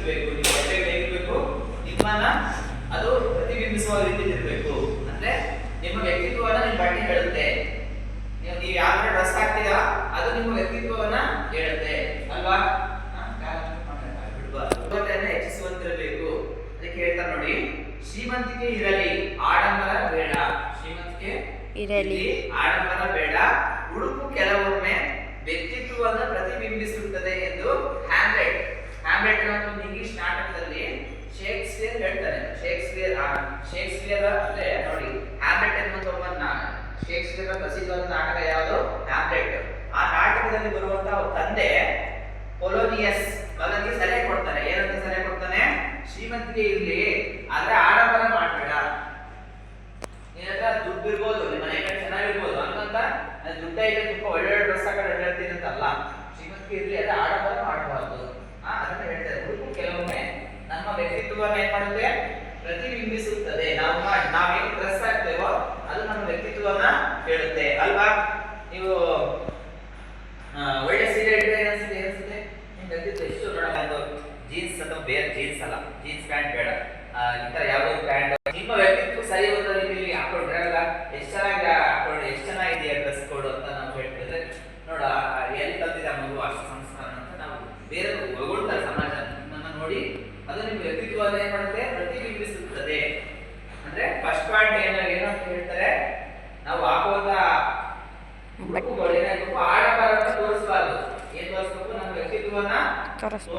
ಇರಬೇಕು. ನಿಮ್ಮ ಬಟ್ಟೆ ಹೇಗಿರಬೇಕು, ನಿಮ್ಮನ್ನ ಅದು ಪ್ರತಿಬಿಂಬಿಸುವ ರೀತಿ ಇರಬೇಕು. ಅಂದ್ರೆ ನಿಮ್ಮ ವ್ಯಕ್ತಿತ್ವವನ್ನ ನಿಮ್ಮ ಬಟ್ಟೆ ಹೇಳುತ್ತೆ. ನೀವು ಯಾವ ಡ್ರೆಸ್ ಹಾಕ್ತೀರಾ ಅದು ನಿಮ್ಮ ವ್ಯಕ್ತಿತ್ವವನ್ನ ಹೇಳುತ್ತೆ ಅಲ್ವಾ. ಹೆಚ್ಚಿಸುವಂತಿರಬೇಕು. ಅದಕ್ಕೆ ಹೇಳ್ತಾರೆ ನೋಡಿ, ಶ್ರೀಮಂತಿಕೆ ಇರಲಿ ಆಡಂಬರ ಬೇಡ. ಶ್ರೀಮಂತಿಕೆ ಇರಲಿ ಆಡಂಬರ ಬೇಡ. ಉಡುಪು ಕೆಲವೊಮ್ಮೆ ವ್ಯಕ್ತಿತ್ವವನ್ನು ಪ್ರತಿಬಿಂಬಿಸುತ್ತದೆ ಎಂದು ಹ್ಯಾಮ್ಲೆಟ್ ಒಂದು ಇಂಗ್ಲಿಷ್ ನಾಟಕದಲ್ಲಿ ಶೇಕ್ಸ್ಪಿಯರ್ ಹೇಳ್ತಾನೆ. ಶೇಕ್ಸ್ಪಿಯರ್ ಅಂದ್ರೆ ನೋಡಿ, ಹ್ಯಾಮ್ಲೆಟ್ ಎನ್ನುವಂತ ಶೇಕ್ಸ್ಪಿಯರ್ ಪ್ರಸಿದ್ಧವಾದ ನಾಟಕ ಯಾವುದು? ಹ್ಯಾಮ್ಲೆಟ್. ಆ ನಾಟಕದಲ್ಲಿ ಬರುವಂತಹ ತಂದೆ ಪೊಲೋನಿಯಸ್ ಮಗನಿಗೆ ಸಲಹೆ ಕೊಡ್ತಾನೆ. ಏನಂತ ಸಲಹೆ ಕೊಡ್ತಾನೆ? ಶ್ರೀಮಂತಿಕೆ ಇರ್ಲಿ ಆದ್ರೆ ಆಡಂಬರ ಮಾಡಬೇಡ. ನಿನ್ನ ಹತ್ರ ದುಡ್ಡು ಇರ್ಬೋದು, ನಿಮ್ಮ ಮನೆ ಕಡೆ ಚೆನ್ನಾಗಿರ್ಬೋದು, ಹಂಗಂತ ದುಡ್ಡ ಇದೆ ತುಂಬಾ ಒಳ್ಳೆ ಡ್ರೆಸ್ ಹಾಕೊಂಡು ಹೇಳ್ತೀನಿ ಅಂತ ಅಲ್ಲ. ಶ್ರೀಮಂತಿಕೆ ಇರ್ಲಿ ಆದ್ರೆ ಆಡಂಬರ ಮಾಡಬಾರ್ದು. ಅದನ್ನ ಹೇಳ್ತಾರೆ. ಉಡುಪು ಕೆಲವೊಮ್ಮೆ ನಮ್ಮ ವ್ಯಕ್ತಿತ್ವವನ್ನು ಏನ್ ಮಾಡುತ್ತೆ? ಪ್ರತಿಬಿಂಬಿಸುತ್ತದೆ. ನಾವೇನು ಡ್ರೆಸ್ ಹಾಕ್ತೇವೋ ಅದು ನಮ್ಮ ವ್ಯಕ್ತಿತ್ವವನ್ನ ಹೇಳುತ್ತೆ ಅಲ್ವಾ. ನೀವು ಒಳ್ಳೆ ಸೀರೆ ಇಟ್ಟರೆ ಏನಿಸುತ್ತೆ ನಿಮ್ಮ ವ್ಯಕ್ತಿತ್ವ ಎಷ್ಟು ನೋಡೋದು. ಜೀನ್ಸ್ ಅಥವಾ ಬೇರೆ ಜೀನ್ಸ್ ಅಲ್ಲ, ಜೀನ್ಸ್ ಪ್ಯಾಂಟ್ ಬೇಡ, ಈ ತರ ಯಾವುದೋ ಪ್ಯಾಂಟ್ ನಿಮ್ಮ ವ್ಯಕ್ತಿತ್ವ ಸರಿ ಹೋದ ರೀತಿಯಲ್ಲಿ ಹಾಕೊಂಡ್ರೆ ಅಲ್ಲ ಎಷ್ಟು ಚೆನ್ನಾಗಿ ಹಾಕೊಂಡು ಎಷ್ಟು ಚೆನ್ನಾಗಿದೆಯಾ ಡ್ರೆಸ್ ಕೋಡ್ ಅಂತ ನಾವು ಹೇಳ್ತಿದ್ರೆ ನೋಡ ಎಲ್ಲಿ ಕಲ್ತಿದೆ ಮಗು ಅಷ್ಟು ಸಂಸ್ಕಾರ ಅಂತ ನಾವು ಬೇರೆ ಹೊಗಳ್ತಾರೆ ಸಮಾಜ. ನಿಮ್ಮನ್ನ ನೋಡಿ ಅದು ನಿಮ್ಮ ವ್ಯಕ್ತಿತ್ವವನ್ನು ಏನ್ ಮಾಡುತ್ತೆ? ಪ್ರತಿಬಿಂಬಿಸುತ್ತದೆ. ಅಂದ್ರೆ ಫಸ್ಟ್ ಪಾಯಿಂಟ್ ಏನಂತ ಹೇಳ್ತಾರೆ, ನಾವು ಹಾಕುವಂತ ಆಡಂಬರವನ್ನು ತೋರಿಸಬಾರ್ದು. ಏನ್ ತೋರಿಸ್ಬೇಕು? ನಮ್ಮ ವ್ಯಕ್ತಿತ್ವವನ್ನ